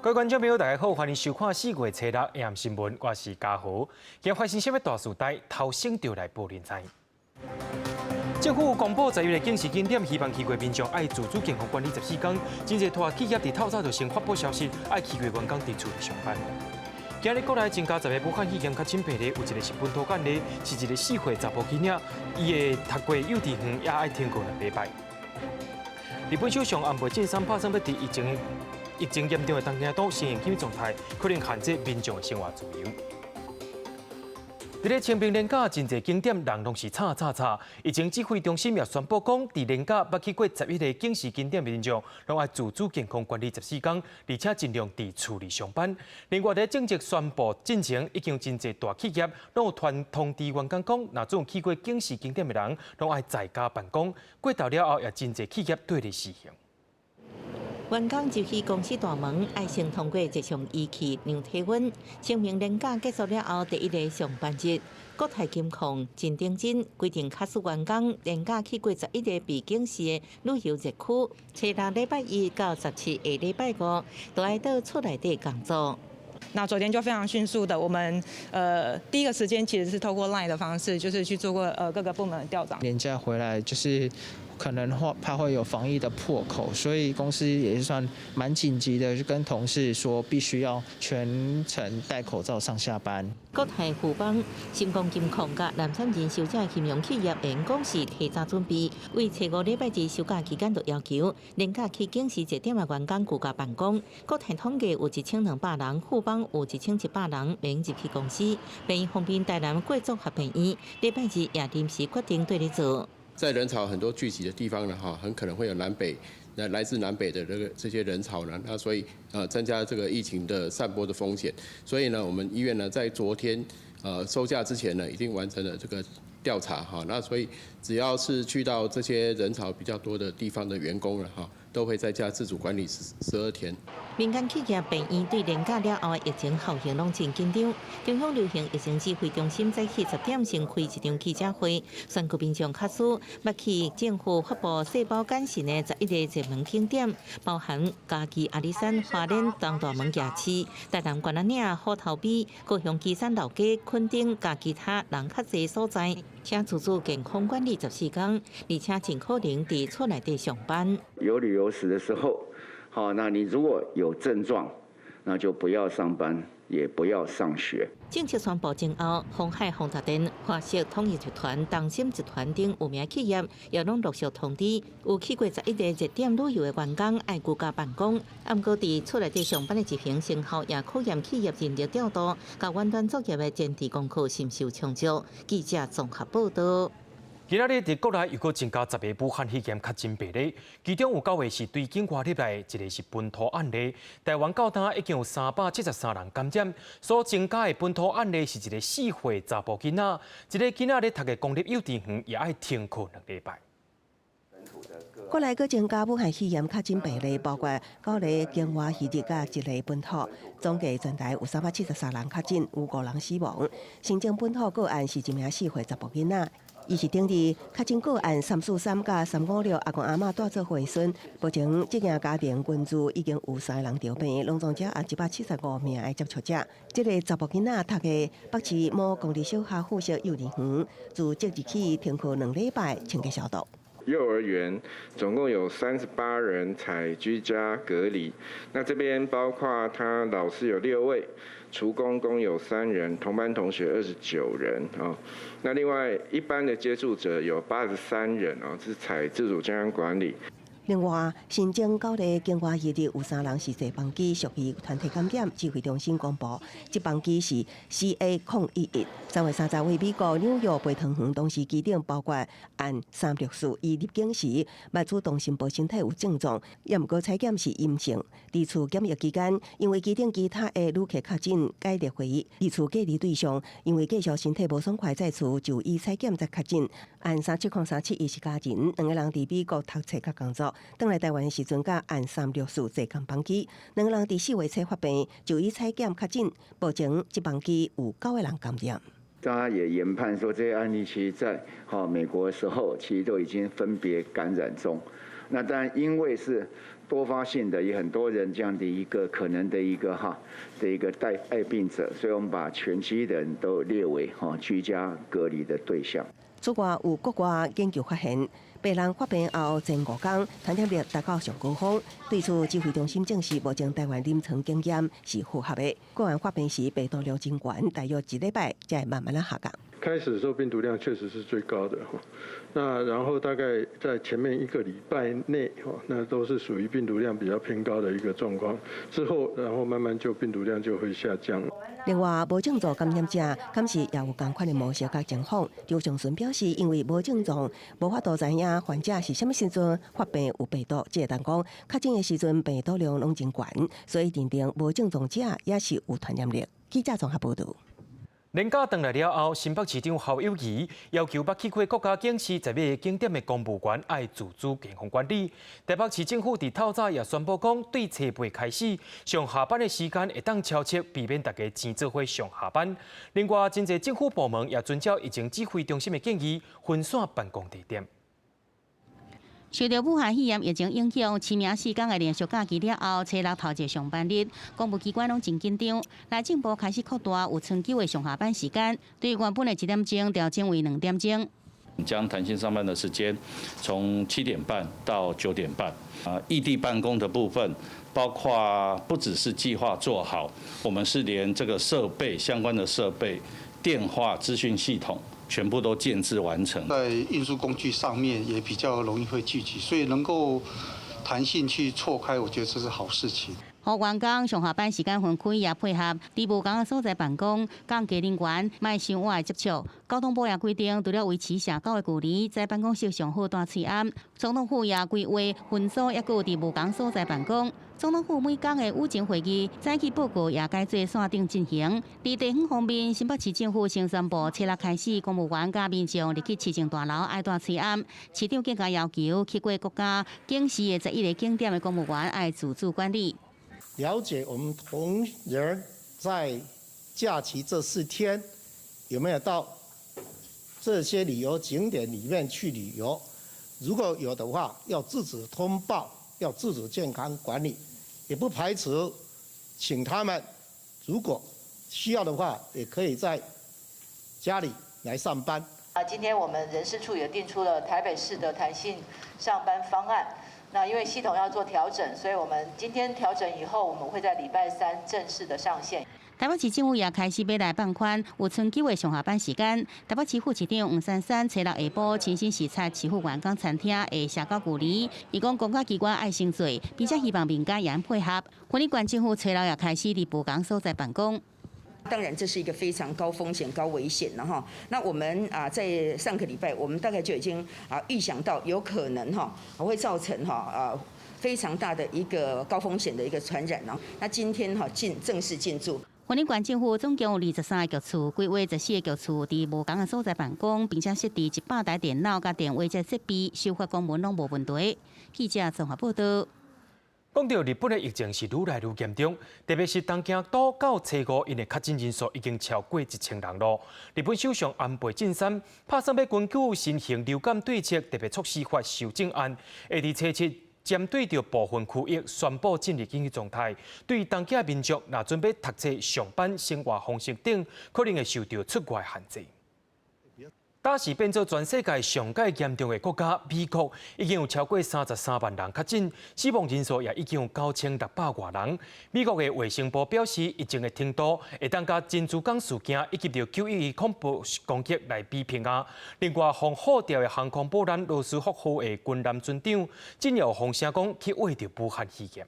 各位观众朋友，大家好，欢迎收看4月初6 AM 新闻，我是嘉豪。今日发生什么大事代头先就来报连载。政府公布11日警示景点，希望去过民众爱自主健康管理14天。真侪大企业伫透早就先发布消息，爱去过员工伫厝里上班。今日国内增加10个武汉肺炎确诊病例，有一个是本土案例，是一个4岁查甫囡仔，伊的读过幼稚园也爱停课2礼拜。日本首相安倍晋三拍算要伫疫情严重的东京都实行紧急状态，可能限制民众的生活自由。伫咧清明连假，真侪景点人拢是吵。疫情指挥中心也宣布讲，伫连假捌去过11个警示景点的民众，拢爱自主健康管理14天，而且尽量伫厝里上班。另外，在正式宣布进前，已经真侪大企业拢有通知员工讲，若总去过警示景点的人，拢爱在家办公。过头了后，也真侪企业对咧实行。员工就去公司大门，爱先通过一项仪器量体温。清明连假结束了后，第一个上班日，国泰金控真认真规定，卡数员工连假去过11个被警示的旅游热区，初6礼拜1到17下礼拜5，都爱到厝内底工作。那昨天就非常迅速的，我们第一个时间其实是透过 LINE 的方式，就是去做过各个部门的调查。连假回来就是可能怕会有防疫的破口，所以公司也是算蛮紧急的，就跟同事说必须要全程戴口罩上下班。国泰富邦、新光金控甲南山人寿这金融企业员工是提早准备，为初5礼拜1休假期间就要求连假去警示节点的员工居家办公。国泰统计有1200人，富邦有1100人免入去公司。另一方面，台南贵族合并医礼拜2也临时决定对你做。在人潮很多聚集的地方呢，很可能会有来自南北的这些人潮呢，那所以增加这个疫情的散播的风险。所以呢，我们医院呢在昨天收假之前呢，已经完成了这个调查那所以只要是去到这些人潮比较多的地方的员工了都会在家自主管理12天。民间企业病院对连假了后的疫情后续拢真紧张。中央流行疫情指挥中心早起10点先开一场记者会，宣告民众卡数捌去政府发布细胞简讯的11个热门景点，包含嘉义阿里山、花莲东大门夜市、台南关仔岭、虎头埤、高雄旗山老街、垦丁甲其他人较侪所在，且自主健康管理14天，而且尽可能伫厝内底上班。有旅游史的时候，那你如果有症状，那就不要上班，也不要上学。正式宣布前后，鸿海、宏达电、华硕、统一集团、东森集团等有名企业也拢陆续通知，有去过11个热点旅游的员工爱居家办公。不过，伫厝内底上班的执行成效也考验企业人力调度，甲远端作业的前置功课是否充足。记者综合报道。今仔日伫国内又搁增加10个武汉肺炎确诊病例，其中有9个是对境外入来，一个是本土案例。台湾到今已经有373人感染，所增加的本土案例是一个4岁查甫囡仔，一个囡仔咧读的公立幼稚园也爱停课2礼拜。国内搁增加武汉肺炎确诊病例，包括9个境外移入甲1个本土，总计全台有373人确诊，有5人死亡。新增本土个案是一名4岁查甫囡仔。伊是顶日确诊个案343甲356阿公阿嬷带做回孙，目前这件家庭群聚已经有3人着病，拢总者也175名的接触者。这个查甫囡仔读的北市某公立小学附设幼稚园，自即日起停课2礼拜，清洁消毒。幼儿园总共有38人采居家隔离，那这边包括他老师有6位，厨工共有3人，同班同学29人那另外一般的接触者有83人是采自主健康管理。另外，新增9个境外移入，有3人是坐飞机属于团体感染。指挥中心公布，这班机是 CA-011，3月30日美国纽约飞糖园东市机场，包括按364，伊入境时捌主动申报身体有症状，也毋过采检是阴性。伫厝检疫期间，因为机顶其他的旅客确诊，该列回伫厝隔离对象，因为继续身体无爽快，在厝就医采检才确诊。按3737，伊是家人，2个人伫美国读册甲工作。返来台湾的时阵，甲按364坐工班机，2个人伫4月初发病，就医采检确诊，目前这班机有9个人感染。大家也研判说，这些案例其实在美国的时候，其实都已经分别感染中。那当然因为是多发性的，也很多人这样的一个可能的一个带病者，所以我们把全区人都列为居家隔离的对象。此外，有国外研究发现，病人发病后前5天，传染力达到上高峰。对此，指挥中心证实，目前台湾临床经验是符合的。个案发病时病毒量真悬，大约1礼拜才会慢慢的下降。开始的时候病毒量确实是最高的哈，那然后大概在前面1个礼拜内哈，那都是属于病毒量比较偏高的一个状况。之后，然后慢慢就病毒量就会下降。另外，无症状感染者敢是也有同款的模式甲情况。张长顺表示，因为无症状，无法度知影患者是什么时阵发病有病毒，即会当讲确诊的时阵病毒量拢真悬，所以认定无症状者也是有传染力。记者综合报道。年假回来了后，新北市长侯友宜要求捌去过国家景区11个景点的公务员爱自主健康管理。台北市政府伫透早也宣布讲，对7月开始上下班的时间会当超测，避免大家钱做伙上下班。另外，真侪政府部门也遵照疫情指挥中心的建议，分散办公地点。受到武汉肺炎疫情影响，7名4天的连续假期了后，初6头一个上班日，公务机关拢真紧张。内政部开始扩大有春9的上下班时间，对原本的1点钟调整为2点钟。将弹性上班的时间从7点半到9点半。异地办公的部分，包括不只是计划做好，我们是连这个设备相关的设备、电话资讯系统。全部都建制完成，在运输工具上面也比较容易会聚集，所以能够弹性去错开，我觉得这是好事情。互员工上下班时间分开，也配合伫无同的所在办公，甲家人员卖相晚的接触。交通部也规定，除了维持社交的距离，在办公室上好戴喙安。总统府也规划分组，也有伫无同所在办公。总统府每天的午前会议、早起报告也改做线顶进行。伫地方方面，新北市政府先宣布7月开始，公务员甲民众入去市政大楼爱戴喙安。市长更加要求去过国家景区的11个景点的公务员爱自主管理。了解我们同仁在假期这4天有没有到这些旅游景点里面去旅游？如果有的话，要自主通报，要自主健康管理，也不排除请他们如果需要的话，也可以在家里来上班。今天我们人事处也定出了台北市的弹性上班方案。那因为系统要做调整，所以我们今天调整以后，我们会在礼拜3正式的上线。台北市政府也开始要来放宽有春9的上下班时间。台北市副市长黄珊珊初6下晡亲身视察市府员工餐厅的社交距离，伊讲公家机关爱先做，并且希望民间也能配合。婚礼县政府初6也开始伫无同所在办公。当然，这是一个非常高风险、高危险的哈。那我们在上个礼拜，我们大概就已经预想到有可能会造成非常大的一个高风险的一个传染哦。那今天正式进驻。婚礼县政府总共有23个局处，规划14个局处伫无同的所在办公，并且设置100台电脑甲电话这设备，收发公文拢无问题。记者综合报道。讲到日本的疫情是愈来愈严重，特别是东京都到初5，因的确诊人数已经超过1000人了。日本首相安倍晋三拍算要根据新型流感对策特别措施法修正案，下伫初7针对着部分区域宣布进入紧急状态，对东京民众若准备读册、上班、生活方式等，可能会受到出外限制。打是变做全世界上界严重的国家，美国已经有超过33万人确诊，死亡人数也已经有9600多人。美国的卫生部表示，疫情的程度会当甲珍珠港事件以及着911恐怖攻击来比拼啊。另外，防护掉的航空母舰罗斯福号的军舰船长，真有风声讲去为着武汉肺炎。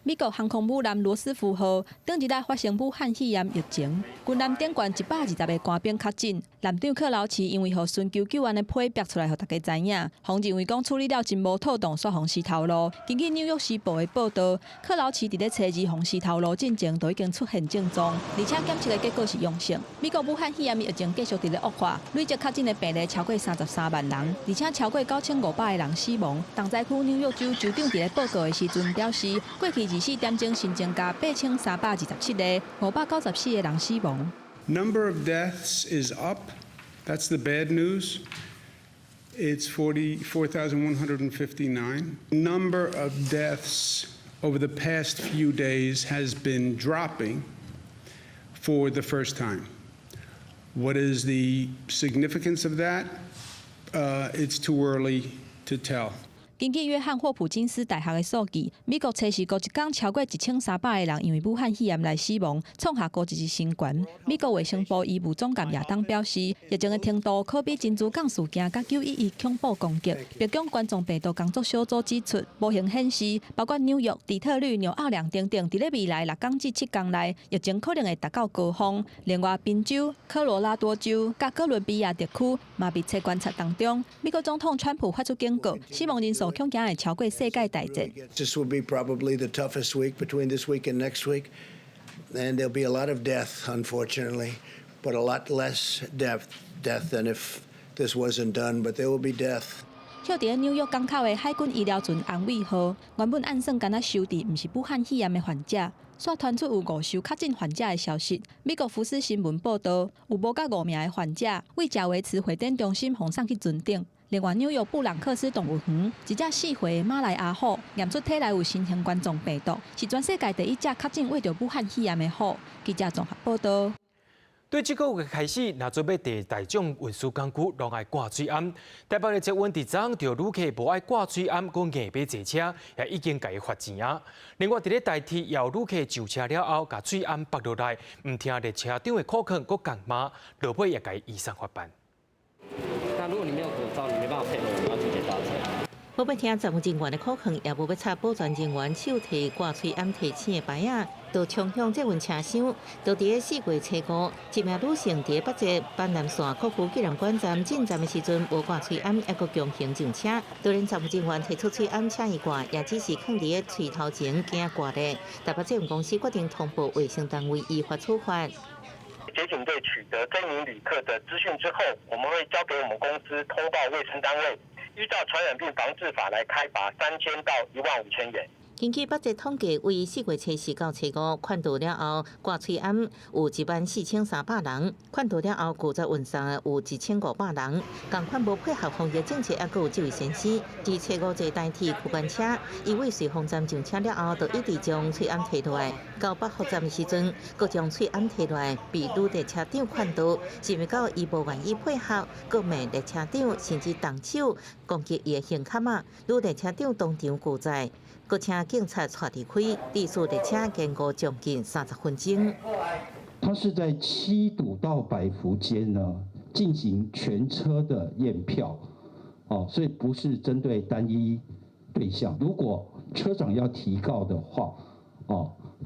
美国航空母舰罗斯福号顶一日发生武汉肺炎疫情，军舰顶悬120个官兵确诊。舰长克劳奇因为互寻求救援的批表出来，互大家知影，方认为讲处理了真无妥当，煞红石头路。根据纽约时报的报道，克劳奇伫咧初2红石头路进前都已经出现症状，而且检测的结果是阳性。美国武汉肺炎疫情继续伫咧恶化，累计确诊的病例超过33万人，而且超过9500个人死亡。东西区纽约州州长伫咧报告的时阵表示，过去24点钟新增加8327例，594个人死亡。Number of deaths is up. That's the bad news. It's 44,159. Number of deaths over the past few days has been dropping for the first time. What is the significance of that? It's too early to tell. 根据约翰霍普金斯大学的数据，美国测试过一天超过1300个人因为武汉肺炎来死亡，创下过一日新高。美国卫生部医务总监亚当表示，疫情的程度可比珍珠港事件甲911恐怖攻击。白宫冠状病毒工作小组指出，模型显示，包括纽约、底特律、纽奥良等等，伫咧未来6天至7天内，疫情可能会达到高峰。另外，宾州、科罗拉多州甲哥伦比亚地区嘛被测观察当中。美国总统川普发出警告，死亡人数恐惊会超过世界大战。This will be probably the toughest week between this week and next week, and there'll be a lot of death, unfortunately, but a lot less death than if this wasn't done. But there will be death. 跳伫纽约港口的海军医疗船安慰号，原本按算敢若收治毋是武汉肺炎的患者，却传出有5艘确诊患者的消息。美国福斯新闻报道，有无甲5名的患者为加维茨会诊中心送上去船顶。另外，纽约布朗克斯动物园一只4岁的马来阿虎验出体内有新型冠状病毒，是全世界第一只确诊为着武汉肺炎的虎。记者综合报道。对这个月开始，若准备第大众运输工具拢爱挂水鞍。台北的捷运伫昨着旅客无爱挂水鞍，佮硬买坐车，也已经甲伊罚钱啊。另外，伫咧台铁要旅客上车了后，甲水鞍拔落来，唔听列车长的口劝，佮讲骂，落尾也甲伊移送法办。那如果你没有口罩，你没办法配合我们要直接搭车。无要听站务人员的口劝，也无要插保全人员手提挂嘴暗提醒的牌仔，就冲向这运车厢。就伫咧4月初5，一名女性伫咧北捷板南线国父纪念馆站进站的时阵，无挂嘴暗，还佫强行上车。就连站务人员提出嘴暗请伊挂，也只是放伫咧喙头前惊挂咧。台北捷运公司决定通报卫生单位依法处罚。捷警队取得这名旅客的资讯之后，我们会交给我们公司通报卫生单位，依照传染病防治法来开罚3000到15000元。根据北捷统计，为4月初4到初5，看到了后挂嘴暗有14300人，看到了后负责运送的有1500人。同款无配合防疫政策，也佫有这位先生，伫初5坐台铁区间车，伊为随风站上车了后，就一直将嘴暗摕落来。到北福站的时阵，佫将嘴暗摕落来，被女列车长看到，是为到伊无愿意配合，佫骂列车长，甚至动手攻击伊的胸坎啊！女列车长当场拒载。佫请警察带离开，历数列车经过将近30分钟。他是在7堵到百福间呢进行全车的验票，所以不是针对单一对象。如果车长要提告的话，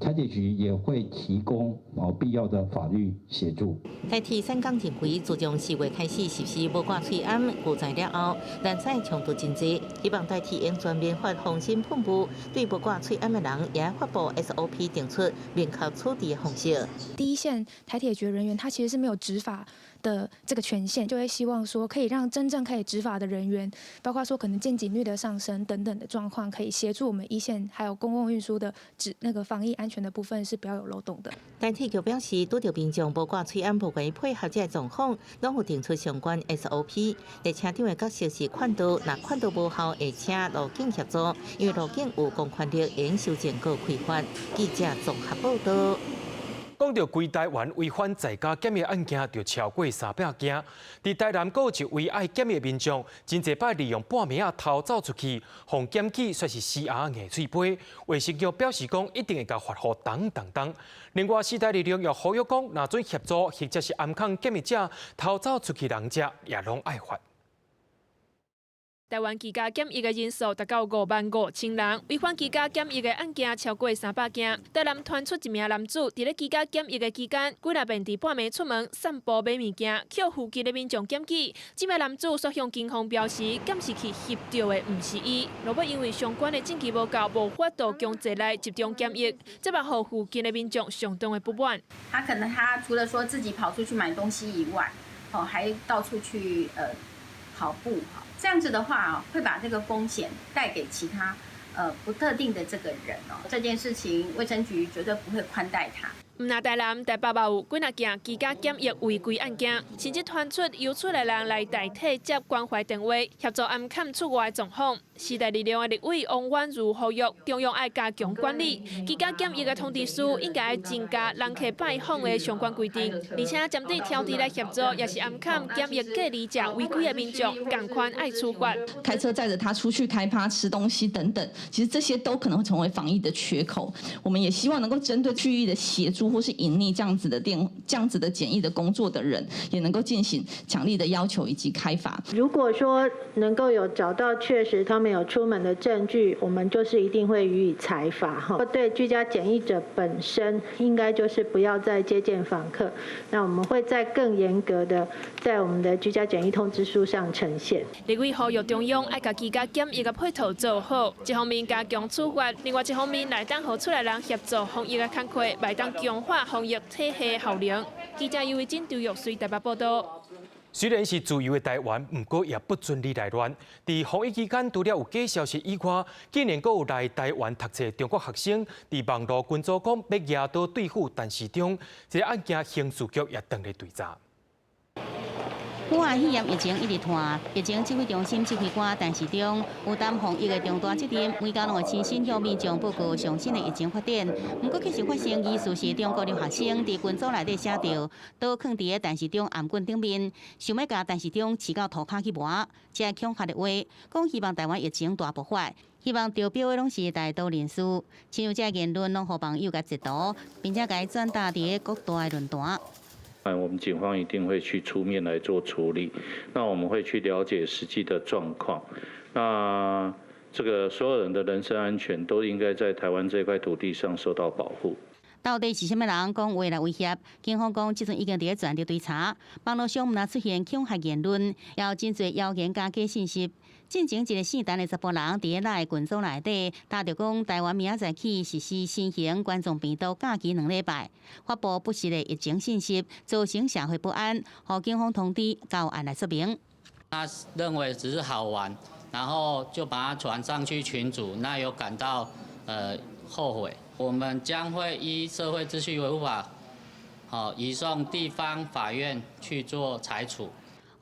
台铁局也会提供必要的法律协助。台铁三港认为，自从4月开始实施无挂嘴暗拒载了后，人才强度真济，希望台铁用全面发放新瀑布，对无挂嘴暗的人也发布 SOP 定出明确处理的方式。第一线台铁局人员，他其实是没有执法的这个权限，就会希望说可以让真正可以执法的人员，包括说可能见警率的上升等等的状况，可以协助我们一线还有公共运输的那个防疫安全的部分是不要有漏洞的。台铁局表示，拄到民众无挂嘴暗无愿意配合这状况，拢有定出相关 SOP。列车长的角色是看到，若看到无效的车，路警协助，因为路警有公权力，应修正个开发。记者综合报道。讲到规台湾违反在家检疫案件，就超过300件。伫台南，还有一位爱检疫民众，真侪摆利用半暝啊逃走出去，互检举说是施压硬嘴杯。卫生局表示讲，一定会甲罚款等。另外，时代力量又呼吁讲，若准协助或者是暗抗检疫者逃走出去人者，也拢爱罚。台湾居家检疫的人数达到55000人，违反居家检疫的案件超过300件。台南传出一名男子伫咧居家检疫的期间，几若便伫半暝出门散步买物件，扣附近的民众检举。这名男子所向警方表示，监视器翕到的毋是伊，若要因为相关的证据无够，无法度将坐来集中检疫，这让互附近的民众相当的不满。他可能除了说自己跑出去买东西以外，还到处去跑步。这样子的话，会把这个风险带给其他不特定的这个人这件事情卫生局绝对不会宽待他。唔那台南、台北嘛有几若件居家检疫违规案件，甚至传出有出来人来代替接关怀电话，协助暗砍出外状况。时代力量的立委王婉如呼吁，中央要加强管理，居家检疫的通知书应该增加人客拜访的相关规定，而且针对挑剔来协助，也是暗砍检疫隔离者违规的民众，赶快爱处罚。开车载着他出去开趴、吃东西等等，其实这些都可能会成为防疫的缺口。我们也希望能够针对区域的协助或是隐匿这样子的检疫的工作的人，也能够进行强力的要求以及开罚。如果说能够有找到确实他们有出门的证据，我们就是一定会予以裁罚哈。对居家检疫者本身，应该就是不要再接见访客。那我们会再更严格的在我们的居家检疫通知书上呈现。立委呼吁中央要把居家检疫的配套做好，一方面加强处罚，另外一方面来当互出来人协助防疫的工作，来当强化防疫体系效能。记者尤伟珍、周玉水台北报道。虽然是自由的台湾，不过也不准你来乱。在防疫期间，除了有假消息以外，竟然还有来台湾读册的中国学生，在网络群组讲要压倒对付陈时中，这个案件刑事局也登来追查。武汉肺炎疫情一直拖，疫情指挥中心指挥官陈时中有担防疫的重大责任，每家拢会亲身向民众报告上新的疫情发展。不过，确实发生疑似是中国留学生在群组内底写着倒放伫个陈时中颔棍顶面，想要甲陈时中饲到涂骹去磨，才恐吓的话，讲希望台湾疫情大爆发。希望招标的拢是大多人士，亲友这言论拢互网友甲截图，并且甲伊转达伫各大的论坛。我们警方一定会去出面来做处理，那我们会去了解实际的状况。那这个所有人的人身安全都应该在台湾这块土地上受到保护。到底是什么人讲话来威胁？警方讲，即阵已经伫咧全力追查，网络上毋但出现恐吓言论，也有真侪谣言假假信息。进前一个姓陈的查甫人伫咧赖群组内底，打着讲台湾明仔载起实施新型冠状病毒假期2礼拜，发布不实的疫情信息，造成社会不安，互警方通知到案来说明。他认为只是好玩，然后就把它传上去群组，那有感到后悔。我们将会依社会秩序维护法，移送地方法院去做裁处。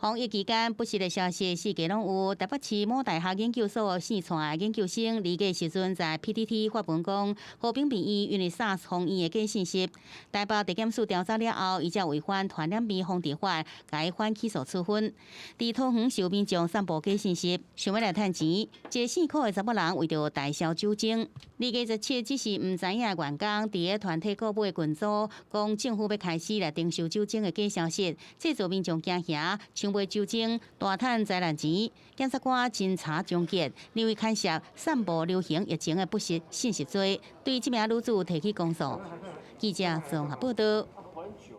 防疫期间不实的消息四界拢有。台北市某大学研究所四川研究生离假时阵在 PTT 发文讲，和平病院因为 SARS 防疫的假信息。台北地检署调查了后，伊才违反传染病防治法，改缓起诉处分。伫桃园受民众散布假信息，想要来趁钱。一个4块的查某人为着代销酒精，离假17只是唔知影的员工伫个团体购买群组，讲政府要开始来征收酒精的假消息，制造民众惊吓。买酒精，大赚财难钱。检察官侦查终结，因为牵涉散布流行疫情的不实信息罪，对这名女子提起公诉。记者综合报道。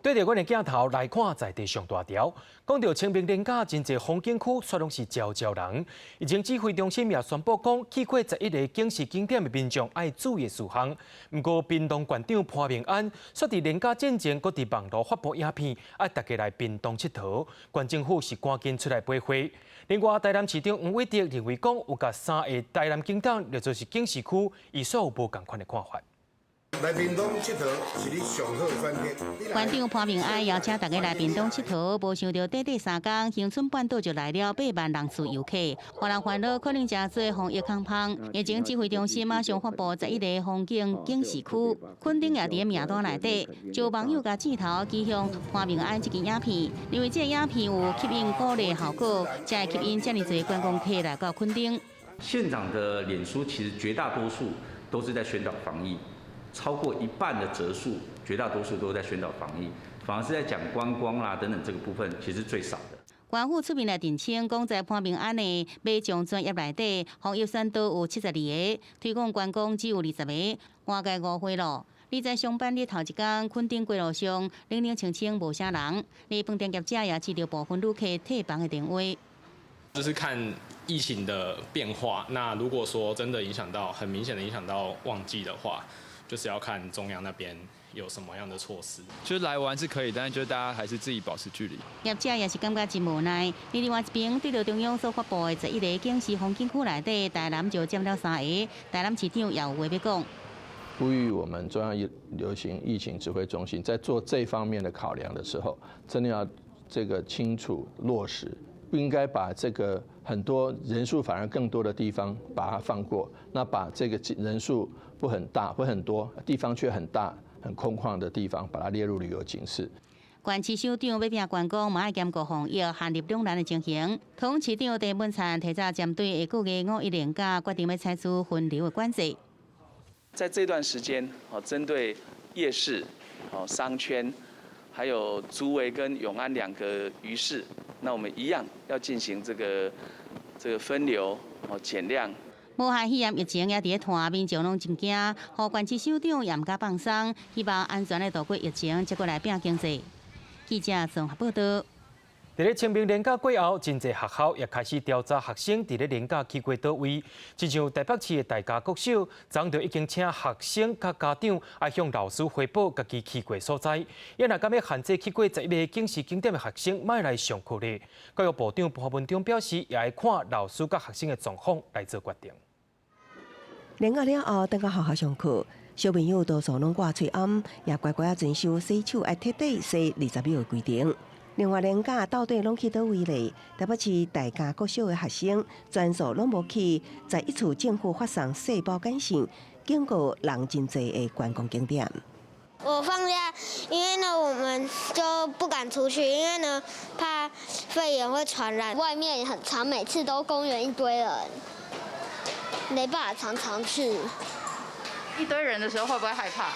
对着阮的镜头来看在地上大条，讲到清明连假，真侪风景区却拢是招招人。疫情指挥中心也宣布讲，去过11个警示景点的民众爱注意事项。不过，屏东县长潘明安说，伫连假之前，搁伫网络发布影片，爱大家来屏东佚佗。县政府是赶紧出来陪会。另外，台南市长黄伟哲认为讲，有甲3个台南景点，就做是警示区，伊所有无共款的看法。来屏东佚佗是你上好的选择。县长潘明安邀请大家来屏东佚佗，无想到短短3天，恒春半岛就来了8万人次游客。华人烦恼可能真多防疫空胖，疫情指挥中心马上发布11个风景警示区，垦丁也伫名单内底。就网友甲镜头指向潘明安这支影片，因为这影片有吸引鼓励效果，才会吸引这么多观光客来到垦丁。县长的脸书其实绝大多数都是在宣导防疫。超过1半的折数，绝大多数都在宣导防疫，反而是在讲观光啦等等这个部分，其实最少的。官府出面来澄清，讲在潘明安的买奖专业内底，防疫宣导有72个，推广观光只有20个，外界误会了。你在上班日头一天，垦丁街路上冷冷清清无啥人，你饭店业者也接到部分旅客退房的电话。就是看疫情的变化，那如果说真的影响到很明显的影响到旺季的话。就是要看中央那边有什么样的措施。就是来玩是可以，但是就是大家还是自己保持距离。业者也是感觉真无奈。另外一边，对着中央所发布的11个警示风景区内底，台南就占了3个。台南市长也有话要讲。呼吁我们中央流行疫情指挥中心在做这方面的考量的时候，真的要这个清楚落实，不应该把这个很多人数反而更多的地方把它放过，那把这个人数不很大或很多地方却很大很空旷的地方把它列入旅游警示。县市首长要拼观光，嘛爱兼顾防疫，限入两难的情形。桃园市长陈文灿提早针对下个月5、1连假决定要采取分流的管制。在这段时间，针对夜市、商圈，还有竹围跟永安2个鱼市，那我们一样要进行这个分流、减量。武汉肺炎疫情也伫咧拖，民众拢真惊，互县市首长严加放松，希望安全的度过疫情，接过来拼经济。记者综合报道。伫咧清明连假过后，真侪学校也开始调查学生伫咧连假去过倒位。就像台北市的大家国小，昨就已经请学生甲家长爱向老师汇报家己去过所在。也若敢要限制去过11个景视景点的学生，莫来上课咧。教育部长潘文忠表示，也爱看老师甲学生的状况来做决定。连假了后，等到学校上课，小朋友多数拢挂嘴暗，也乖乖遵守洗手爱彻底洗20秒的规定。另外，连假到底拢去倒位咧？台北市大家国小的学生全数拢无去，在一处政府发送细胞简讯，警告人真侪的观光景点。我放假，因为呢我们就不敢出去，因为呢怕肺炎会传染。外面也很长，每次都公园一堆人，没办法常常去。一堆人的时候会不会害怕？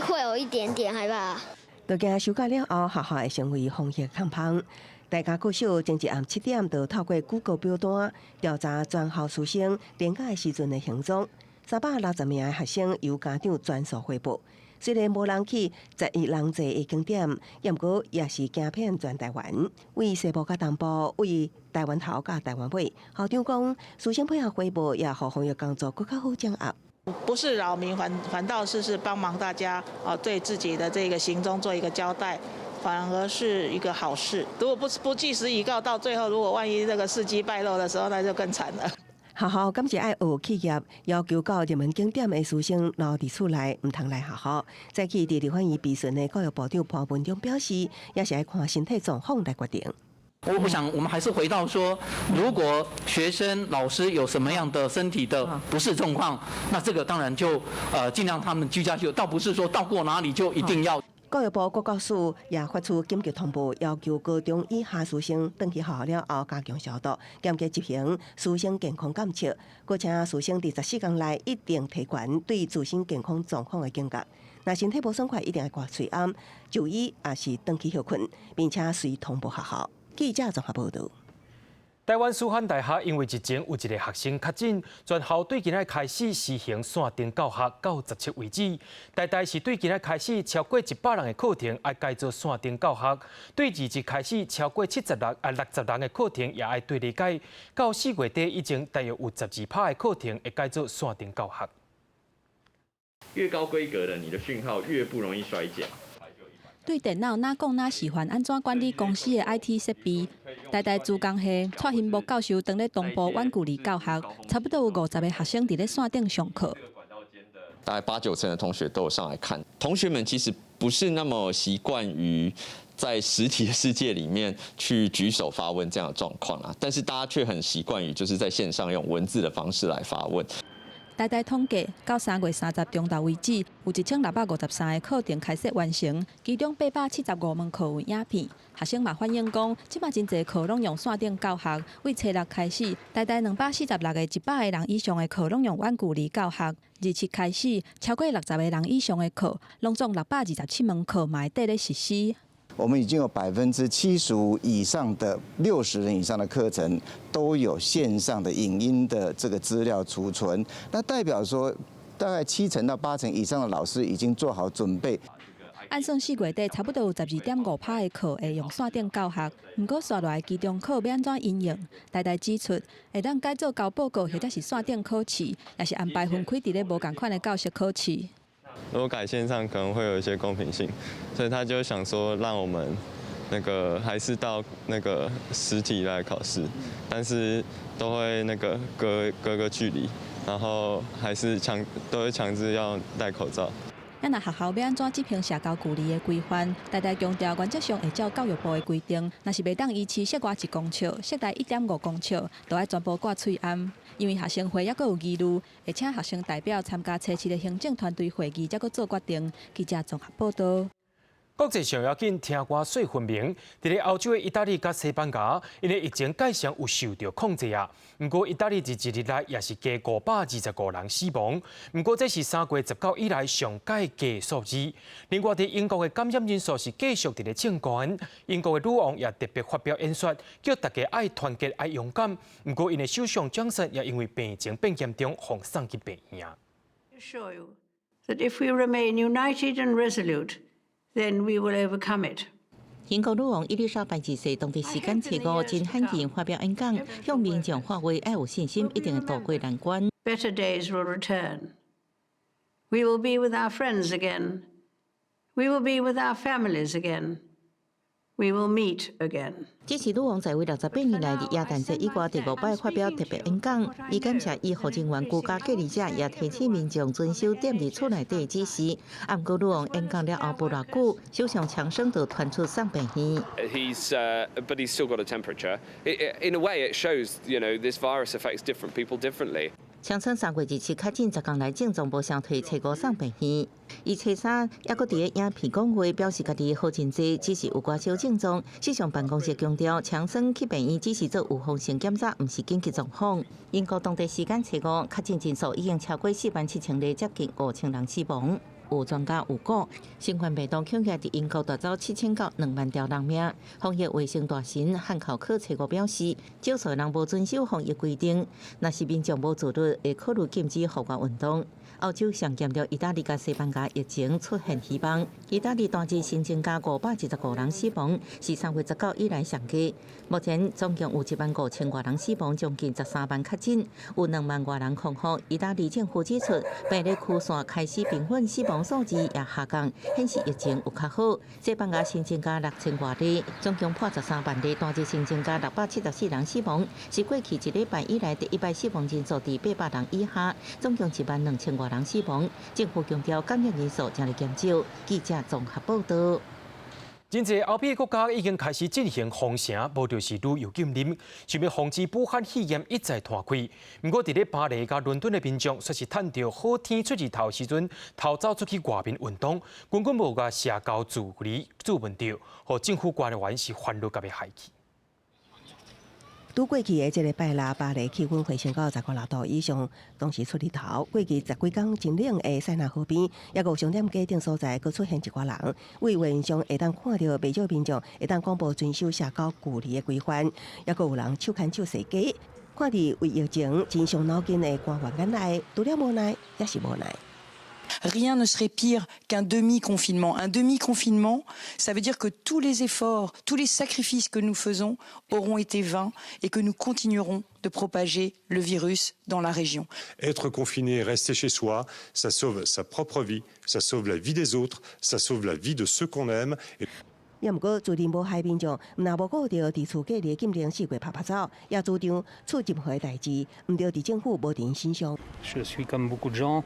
会有一点点害怕。就惊休假了后，学校会成为风险抗胖。大家国小前一暗7点，就透过 Google 表单调查全校师生连假时阵的行踪，360名的学生由家长全数汇报。虽然无人去11人侪的景点，不过也是行遍全台湾。为西部甲东部，为台湾头甲台湾尾，校长讲，师生配合汇报，也互防疫工作更较好掌握。不是扰民，反倒是帮忙大家对自己的这个行踪做一个交代，反而是一个好事。如果不据实以告，到最后如果万一这个事迹败露的时候，那就更惨了。学校感谢爱学企业要求到热门景点的师生留伫厝内，唔通来学校。再去伫立法院备询的教育部长潘文忠表示，也是爱看身体状况来决定。我想，我们还是回到说，如果学生、老师有什么样的身体的不适状况，那这个当然就尽量他们居家就，倒不是说到过哪里就一定要。教育部国教署也发出紧急通报，要求高中以下师生登去学校了后加强消毒，严格执行师生健康监测，并请师生伫14天内一定提悬对自身健康状况的警觉。若身体无爽快，一定要挂嘴暗，就医也是登去休困，并且随通报学校。记者综合报道。台湾师范大学因为疫情有一个学生确诊，全校对今仔开始实行线上教学到17为止。台是对今仔开始超过100人的课程要改做线上教学，对2日开始超过60人的课程也要对理解。到4月底已经大约有12%的课程会改做线上教学。越高规格的，你的讯号越不容易衰减。对电脑哪讲哪喜欢安怎管理公司的 IT 设备，台自工系蔡兴博教授当咧东部远距离教学，差不多有50个学生伫咧线顶上课。大概8、9成的同学都有上来看。同学们其实不是那么习惯于在实体的世界里面去举手发问这样的状况啊，但是大家却很习惯于就是在线上用文字的方式来发问。台统计到3月30中昼为止，有1653个课程开设完成，其中875门课有影片。学生嘛反映讲，即摆真侪课拢用线顶教学。为初六开始，台246个100个人以上的课拢用远距离教学。27开始，超过60个人以上的课，拢总627门课嘛会咧实施。我们已经有75%以上的60人以上的课程都有线上的影音的这个资料储存，那代表说大概7成到8成以上的老师已经做好准备。按算4月底，差不多有12.5%的课会用线顶教学，不过刷落来期中考要安怎应用？台指出，会当改做交报告或者是线顶考试，也是安排分开伫咧无同款的教室考试。如果改线上可能会有一些公平性，所以他就想说让我们还是到实体来考试，但是都会隔个距离，然然后都会强制要戴口罩。咱若学校要安怎执行社交距离的规范？大大强调原则上会照教育部的规定，若是袂当依次室外1公尺、室内1.5公尺，都要全部挂喙罨。因为学生会还佫有疑虑，会请学生代表参加初7的行政团队会议，才佫做决定。记者综合报道。国际上要紧听歌水分明，伫咧欧洲的意大利甲西班牙，因为疫情界上有受到控制啊。不过意大利1日来也是加525人死亡，不过这是3月19以来上界低数字。另外，伫英国的感染人数是继续伫咧增高，英国的女王也特别发表演说，叫大家爱团结、爱勇敢。不过，因的首相强森也因为病情变严重，被送去病院。Assure you that if we remain united and resolute.Then we will overcome it. 英国女王伊丽莎白2世当地时间初5真罕见发表演讲，向民众发话要有信心，一定会渡过难关。Better days will return. We will be with our friends again. We will be with our families again. We will meet again. 这是女王在位68年来伫耶诞节以外第5摆发表特别演讲，伊感谢医护人员、居家隔离者，也提醒民众遵守踮伫厝内底指示。不过，女王演讲了后无偌久，首相强生就传出送病院。But he's still got a temperature. In a way, it shows this virus affects different people differently. 强生3月27确诊10天来症状无相退，初5送病院。伊初3还佫伫咧影片讲话，表示家己好真济，只是有寡小症状。首相办公室强调，强生去病院只是做预防性检查，毋是紧急状况。英国当地时间初5确诊人数已经超过47000例，接近5000人死亡。有专家预估，新冠病毒恐吓伫英国夺走7000到2万条人命。防疫卫生大臣汉考克初5表示，少数人无遵守防疫规定，若是民众无自律，会考虑禁止户外运动。欧洲上严重意大利甲西班牙疫情出现希望。意大利单日新增加515人死亡，是3月19以来上低。目前总共有15000多人死亡，将近13万确诊，有2万多人康复。意大利政府指出，病例曲线开始平稳，死亡数字也下降，显示疫情有较好。西班牙新增加6000多例，总共破13万例，单日新增加674人死亡，是过去1礼拜以来第一摆死亡人数伫800人以下，总共12000多人死亡。政府强调感染人数正在减少。记者综合报道。真侪欧美国家已经开始进行封城，无就是旅游禁令，想要防止武汉肺炎一再扩开。不过，伫咧巴黎甲伦敦的民众，却是趁着好天出日头时阵，偷走出去外面运动，根本无甲社交距离注问到，互政府官员是烦恼甲要害去。拄过去的这个拜六，巴黎气温回升到15度以上，当时出日头。过去10几天真冷的塞纳河边，也有商店街等所在，佫出现一寡人。为现象会当看到不少民众会当广播遵守社交距离的规范，也佫有人手牵手踅街。看伫为疫情真伤脑筋的官员眼内，除了无奈，也是无奈。Rien ne serait pire qu'un demi-confinement. Un demi-confinement, ça veut dire que tous les efforts, tous les sacrifices que nous faisons auront été vains et que nous continuerons de propager le virus dans la région. Être confiné, rester chez soi, ça sauve sa propre vie, ça sauve la vie des autres, ça sauve la vie de ceux qu'on aime. 也毋过，自认无害民众，若无顾到伫厝隔离禁令4月拍走，也主张出任何代志，毋对伫政府无伫因身上。Je suis comme beaucoup de gens.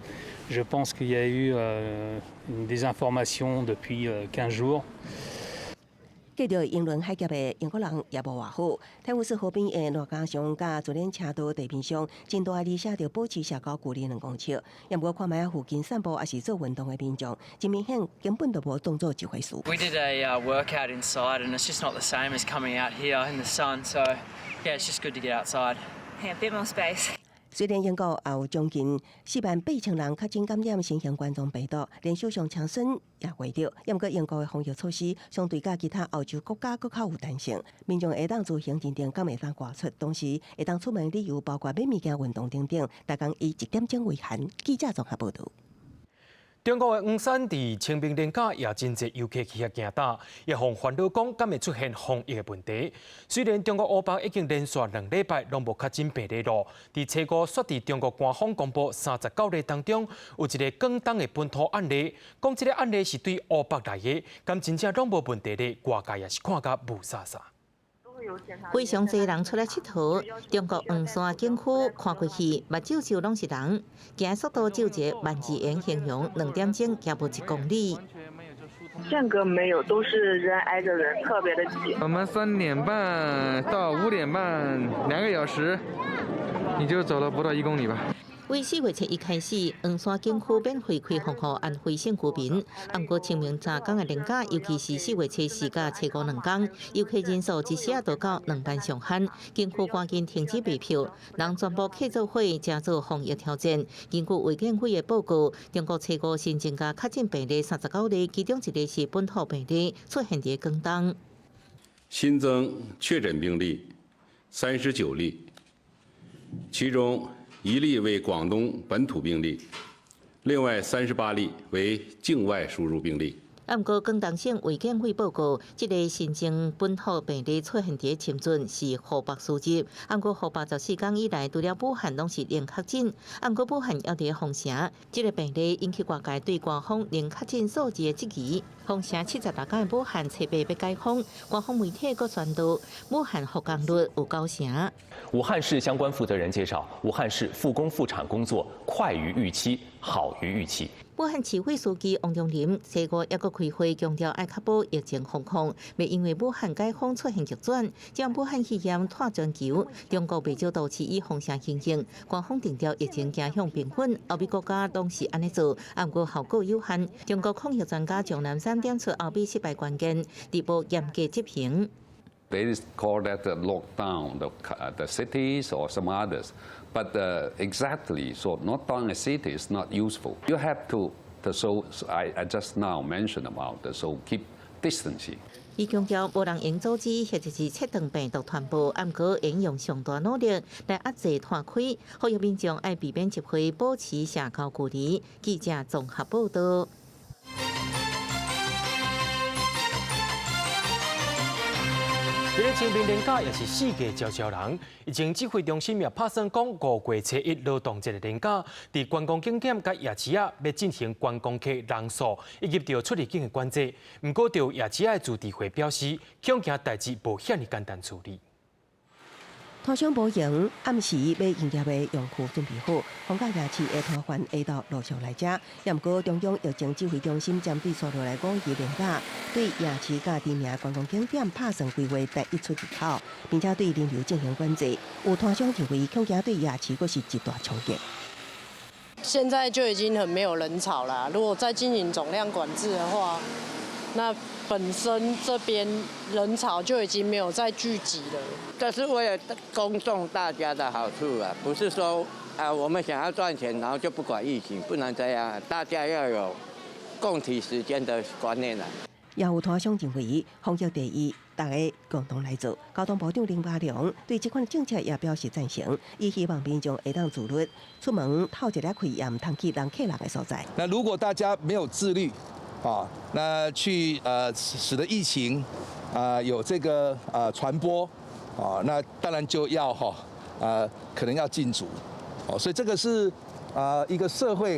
Je pense qu'il y a eu une désinformation depuis 15 jours. 继着英伦海峡的英国人也无偌好，泰晤士河边的罗家巷甲自然车道地面上，真大字写着保持社交距离2公尺。也毋过看卖附近散步还是做运动的民众，真明显根本就无当作一回事。We did a workout inside, and it's just not the same as coming out here in the sun. So yeah, it's just good to get outside. Yeah, a bit more space. 虽然英国也有将近48000人确诊感染新型冠状病毒，连首相强森也话到，也毋过英国的防疫措施相对甲其他欧洲国家佫较有弹性，民众会当自行认定敢会当外出，同时会当出门理由包括买物件、运动等等，大家以1点钟为限。记者综合报道。中国的黄山伫清明连假也真侪游客去遐行打，也互烦恼讲敢会出现防疫的问题。虽然中国欧巴已经连续2礼拜拢无确诊病例咯，伫初5雪伫中国官方公布39例当中，有一个广东的本土案例，讲这个案例是对欧巴来的，敢真正拢无问题咧，外界也是看甲雾煞煞。非常多人出来佚佗，中国黄山景区看过去，目睭就拢是人，行速度就一万字言形容，2点钟行不1公里。间隔没有，都是人挨着人，特别的挤。我们3点半到5点半，2个小时，你就走了不到1公里吧。为4月7日开始，黄山景区免费开放给安徽省居民。不过清明3天的连假，尤其是4月7、4甲初52天，游客人数一下就到2万上限，景区赶紧停止卖票，人全部客做伙，加做防疫挑战。根据卫健委的报告，中国初5新增加确诊病例39例，其中1例是本土病例，出现在广东。新增确诊病例39例，其中1例为广东本土病例，另外38例为境外输入病例。不过，广东省卫健委报告，这个新增本土病例出现在深圳是湖北输入。不过，湖北14天以来，除了武汉拢是零确诊。不过，武汉也在凤城，这个病例引起外界对官方零确诊数字的质疑。凤城76天的武汉测8要解封，官方媒体阁宣布武汉复工率有9成。武汉市相关负责人介绍，武汉市复工复产工作快于预期，好于预期。武汉市委书记王忠林初5也阁开会，强调要确保疫情防控，未因为武汉解封出现逆转，将武汉肺炎拖全球。中国未少多次以风险情形，官方定调疫情走向平稳，欧美国家拢是安尼做，不过效果有限。中国抗疫专家钟南山点出欧美失败关键，逐步严格执行。They call that the lockdown, the cities or some others. But exactly, so not down a city is not useful. You have to, so I just now mentioned about, so keep distancing. 伊强调，无人用组织或者是切断病毒传播，不过应用上大努力来压制拓开，呼吁民众爱避免集会，保持社交距离。记者综合报道。这个清明连假也是世界招招人，疫情指挥中心也拍算讲5月初1劳动节的连假，伫观光景点甲夜市啊要进行观光客人数以及着出入境的管制。不过，着夜市的主题会表示，恐惊代志无遐尼简单处理。拖箱无营，暗时要营业的用户准备好，放假夜市的摊贩下到陆续来遮。也毋过，中央疫情指挥中心针对所落来讲，伊连假对夜市甲知名观光景点拍算规划第1出入口，并且对人流进行管制。有摊商认为，恐惊对夜市佫是一大冲击。现在就已经很没有人潮了，如果再进行总量管制的话，那本身这边人潮就已经没有再聚集了。这是为了公众大家的好处啊，不是说我们想要赚钱，然后就不管疫情，不能这样，大家要有共体时间的观念啊。也有摊商认为，防疫第一，大家共同来做。交通部长林佳龙对这款政策也表示赞成，伊希望民众会当自律，出门透一粒气，也唔通去人客人的所在。那如果大家没有自律，那去使得疫情有这个传播，那当然就要可能要禁足，所以这个是一个社会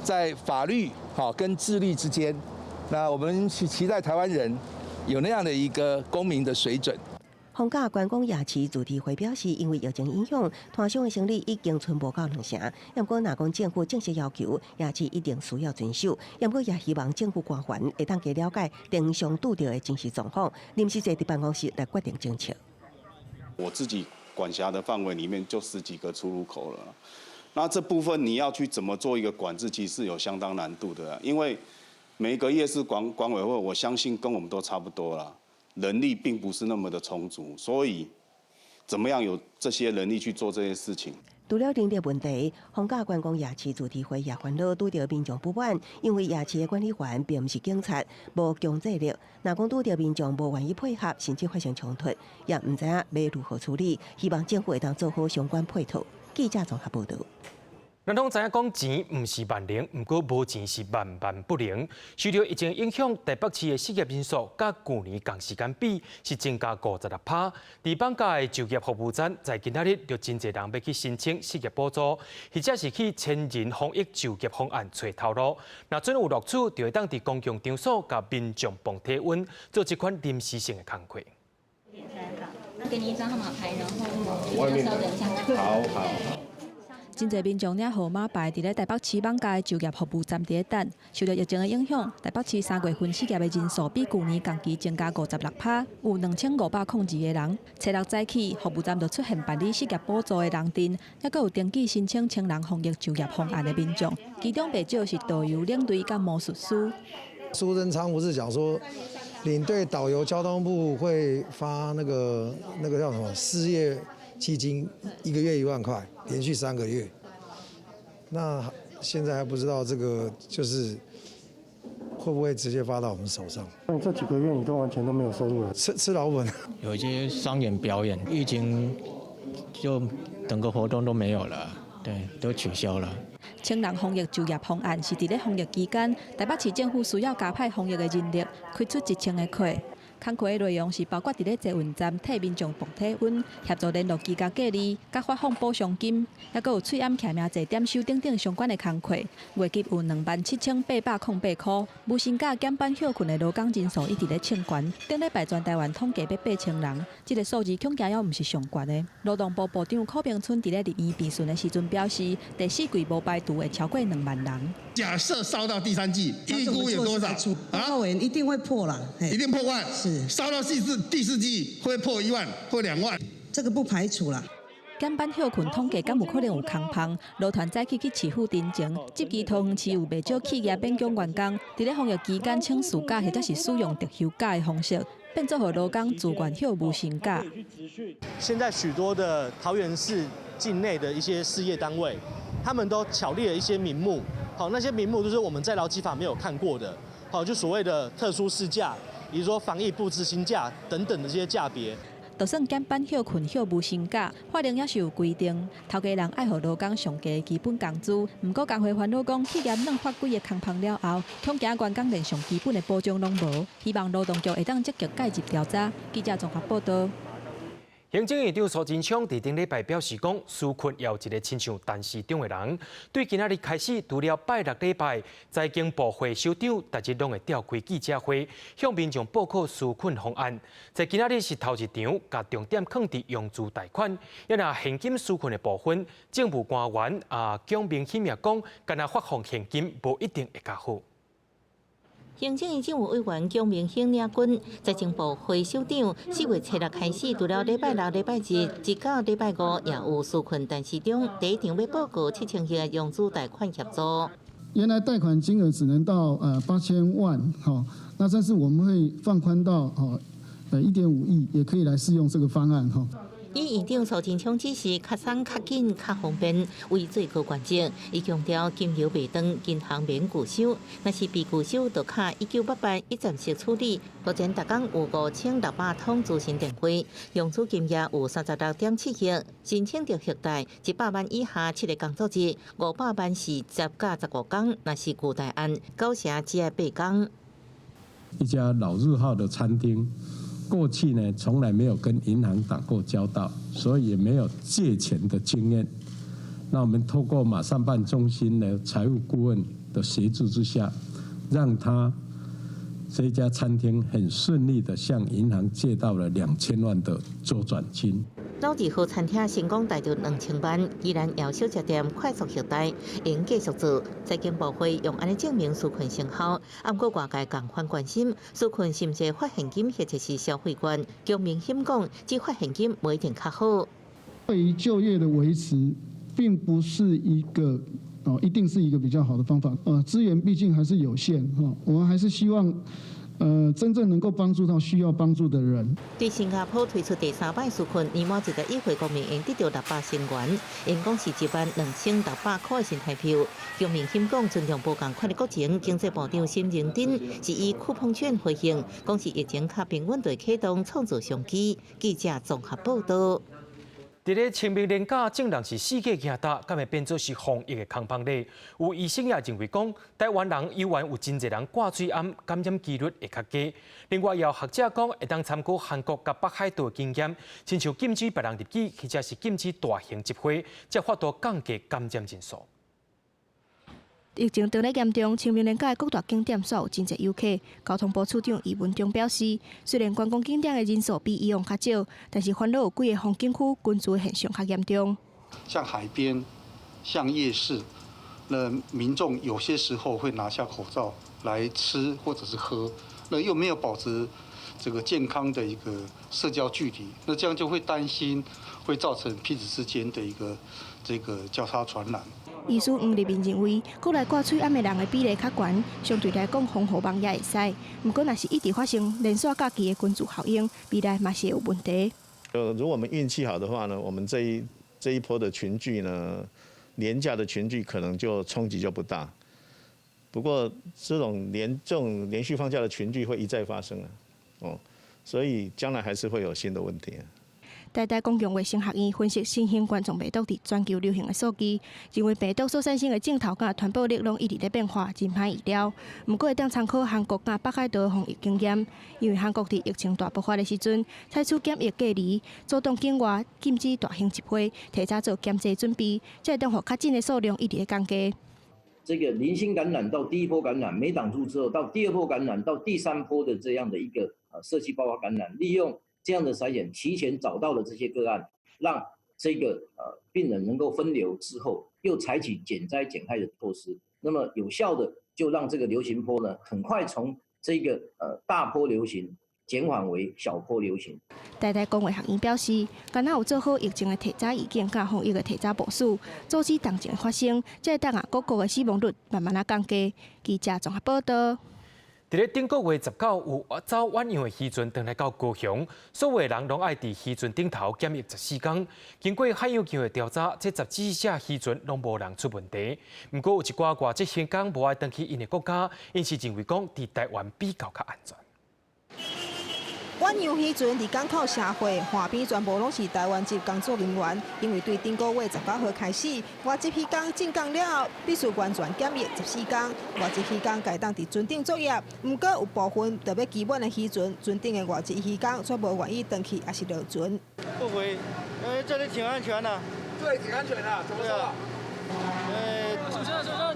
在法律跟自律之间，那我们期待台湾人有那样的一个公民的水准。逢甲观光夜市主题会表示，因为疫情影响，摊商的生意已经存无到2成。不过，若讲政府正式要求，夜市一定需要遵守。不过，也希望政府官员会当加了解定上拄到的真实状况，临时坐伫办公室来决定政策。我自己管辖的范围里面就10几个出入口了，那这部分你要去怎么做一个管制，其实是有相当难度的，因为每一个夜市管委会，我相信跟我们都差不多啦。人力并不是那么的充足，所以怎么样有这些人力去做这些事情？除了人力问题，逢甲观光夜市主题会也烦恼拄到民众不满，因为夜市的管理员并不是警察，无强制力。若讲拄到民众无愿意配合，甚至发生冲突，也唔知影要如何处理。希望政府会当做好相关配套。记者综合报道。咱拢知影讲钱唔是万能，不过无钱是万万不能。受到疫情影响，台北市的失业人数甲去年同时间比是增加56%。伫放假的就业服务站，在今仔日就真侪人要去申请失业补助，或者是去千人防疫就业方案找头路。若真有录取，就会当伫公共场所甲民众碰体温，做一款临时性的工课。给你一张号码牌，然后你稍等一下。好。真侪民众领号码牌，伫咧台北市网家的就业服务站伫咧等。受到疫情的影响，台北市3月份失业的人数比去年同期增加56%，有2502个人。初六早起，服务站就出现办理失业补助的人阵，还佫有登记申请青人防疫就业方案的民众，其中不少是导游、领队甲魔术师。苏贞昌不是讲说，领队、导游，交通部会发那个叫什么失业基金，1个月1万块，连续3个月。那现在还不知道这个就是会不会直接发到我们手上？那你这几个月你都完全都没有收入了？吃老本。有一些商演表演，疫情就整个活动都没有了，对，都取消了。青人防疫就业方案是伫咧防疫期间，台北市政府需要加派防疫的人力，开出1000个课。工课的内容是包括伫咧捷运站替民众量体温、协助联络居家隔离、甲发放补偿金，还佫有喙暗徛名坐点收等相关的工课，月给有27808块。无薪假减班休困的劳工人数一直咧升悬，顶礼拜全台湾统计要8000人，这个数字恐惊也毋是上悬的。劳动部部长柯明春伫咧入院闭巡的时阵表示，第4季无排除会超过2万人。假设烧到第3季，预估有多少？啊，委员一定会破了，一定破万。是烧到第4季会破1万或2万，这个不排除了。减班休困统计敢有可能有空棚？劳团早起去市府陈情，集集桃园市有不少企业勉强员工，伫咧防疫期间请事假或者是使用特休假的方式，变做互劳工自愿休无薪假。现在许多的桃园市境内的一些事业单位，他们都巧立了一些名目。好，那些名目就是我们在劳基法没有看过的，好，就所谓的特殊事假，比如说防疫不执行假等等的这些假别。就算减班休困休无薪假，法令也是有规定，头家人爱互劳工上加基本工资。不过工会烦恼讲，企业软发几个空棚了后，恐惊员工连上基本的保障拢无，希望劳动局会当积极介入调查。记者综合报道。行政院长苏贞昌伫顶礼拜表示讲，纾困要一个亲像陈市长的人，对今仔日开始，除了拜6礼拜，财经部会首长逐日拢会召开记者会，向民众报告纾困方案。在今仔日是头一场，甲重点放伫融资贷款，也若现金纾困的部分，政府官员蒋明鑫也讲，干那发放现金无一定会较好。行政院政务委员蒋明鑫领军，财政部会首长4月7日开始，除了礼拜6、礼拜日，直到礼拜5，也有纾困陈市长第一场要报告7000亿的融资贷款协助。原来贷款金额只能到8000万，那但是我们会放宽到1.5亿，也可以来适用这个方案以院长苏贞昌指示，较省、较紧、较方便为最高原则。伊强调，金流袂断，银行免拒收，若是被拒收，就卡1988一站式处理。目前逐工有5600通资讯电话，融资金额有36.7亿，申请着核贷100万以下7个工作日，500万是10到15天，若是巨大案，9成只要8天。一家老字号的餐厅。过去呢，从来没有跟银行打过交道，所以也没有借钱的经验。那我们透过马上办中心的财务顾问的协助之下，让他这家餐厅很顺利的向银行借到了2000万的周转金。老字号餐厅成功贷到2000万，依然要小吃店快速核贷，应继续做。财经部会用安尼证明纾困成效，不过外界共款关心纾困是毋是发现金或者是消费券。蒋明鑫讲，只发现金不一定较好。对于就业的维持，并不是一个一定是一个比较好的方法。资源毕竟还是有限我们还是希望。真正能够帮助到需要帮助的人。对新加坡推出第3摆纾困，年末1个1岁国民应得到600成元，因讲是12600块的新台票。蒋明鑫讲，尽量无共款的国情，经济部长沈荣津是以酷碰券回应，讲是疫情较平稳地启动创造商机。记者综合报道。伫咧清明连假，竟然是世界行大，敢会变做是防疫的空棚呢？有医生也认为讲，台湾人依然有真侪人挂水暗，感染几率会较低。另外，也有学者讲，会当参考韩国甲北海道的经验，亲像禁止别人入境，或者是禁止大型集会，才发度降低感染人数。疫情当然严重，清明连假各大景点煞有真侪游客。交通部处长余文中表示，虽然观光景点的人数比以往较少，但是烦恼有几个风景区群聚现象较严重。像海边、像夜市，那民众有些时候会拿下口罩来吃或者是喝，那又没有保持这个健康的一个社交距离，那这样就会担心会造成彼此之间的一个这个交叉传染。医师黄立明认为，国内挂喙暗的人的比例较悬，相对来讲风雨网也会使。不过，若是一直发生连续假期的群聚效应，未来嘛是有问题。如果我们运气好的话呢，我们这一波的群聚呢，廉价的群聚可能就冲击就不大。不过这种连续放假的群聚会一再发生所以将来还是会有新的问题。台大公共卫生学院分析新型冠状病毒伫全球流行的数据，认为病毒所产生的症头甲传播力拢一直在变化，真歹预料。不过会当参考韩国甲北海道的防疫经验，因为韩国伫疫情大爆发的时阵，采取检疫隔离，主动境外禁止大型集会，提早做检测准备，才会当互确诊的数量一直在降低。这个零星感染到第一波感染没挡住之后，到第二波感染到第三波的这样的一个社区爆发感染，利用这样的筛检，提前找到了这些个案，让这个病人能够分流之后，又采取减灾减害的措施，那么有效的就让这个流行波呢，很快从这个大波流行减缓为小波流行。台大公卫学院表示，敢若有做好疫情的提早预警，甲防疫的提早部署，阻止同情的发生，才会当各国的死亡率慢慢降低。记者综合报道。伫咧顶个月19有走远洋的渔船回来到高雄，所有人拢爱伫渔船顶头检疫14天。经过海洋局的调查，这14只渔船拢无人出问题。不过有一寡外籍渔工无爱回去因的国家，因是认为讲伫台湾比较较安全。远洋渔船伫港口社会，岸边全部拢是台湾籍工作人员。因为对顶个月19号开始，外籍渔工进港了后，必须完全检疫14天。外籍渔工该当伫船顶作业，不过有部分特别基本的渔船，船顶的外籍渔工却无愿意回去，还是落船。不回，这里挺安全的。对，挺安全的，怎么说？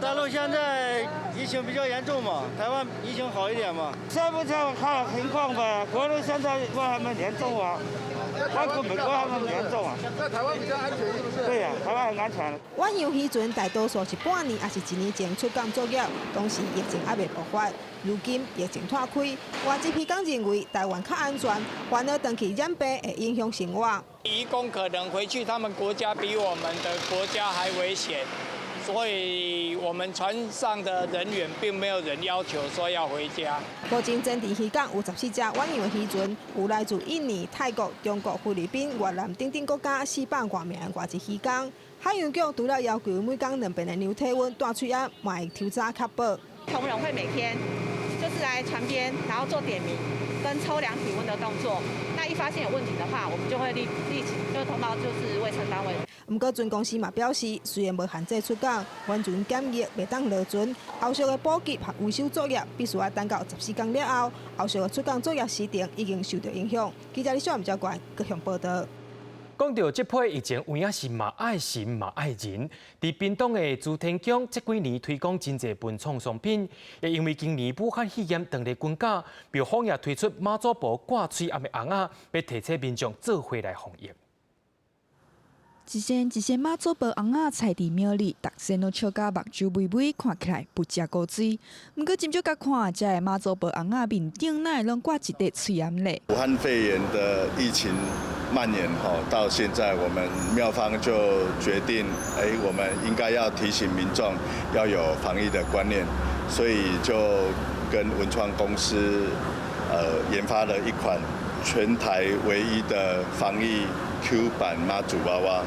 大陆现在疫情比较严重嘛，台湾疫情好一点嘛。再不看情况呗，国内现在问他们严重啊，韩国、美国他们严重啊。在台湾比较安全，是不是？对呀，台湾很安全。远洋渔船大多数是半年还是1年前出港作业，当时疫情还未爆发。如今疫情拓开，外籍渔工认为台湾较安全，反而回去染病会影响生活。移工可能回去他们国家比我们的国家还危险。所以我们船上的人员并没有人要求说要回家。目前整体渔港有14只远洋渔船，有来自印尼、泰国、中国、菲律宾、越南等国家400多名外籍渔工。海洋局除了要求每天2遍的量体温、大水压，嘛会抽查确保。同仁会每天就是来船边，然后做点名跟抽量体温的动作。那一发现有问题的话，我们就会立即就通报就是卫生单位。不过，船公司嘛表示，虽然无限制出港，完全检疫袂当落船，后续的补给和维修作业必须要等到14天了后，后续的出港作业时程已经受到影响。记者李小燕交关各项报道。讲到这批疫情，有影是嘛爱神嘛爱人。伫屏东的朱天江，这几年推广真侪文创商品，也因为今年武汉肺炎当地军假，庙方也推出妈祖婆挂嘴暗的红仔，要提醒民众做回来防疫。一身妈祖婆红仔踩伫庙里，逐身都笑甲目睭微微，看起来不食古水。不过真少甲看，这个妈祖婆红仔面顶乃拢挂一块嘴暗嘞。武汉肺炎的疫情蔓延到现在，我们庙方就决定，我们应该要提醒民众要有防疫的观念，所以就跟文创公司研发了一款全台唯一的防疫 Q 版妈祖娃娃，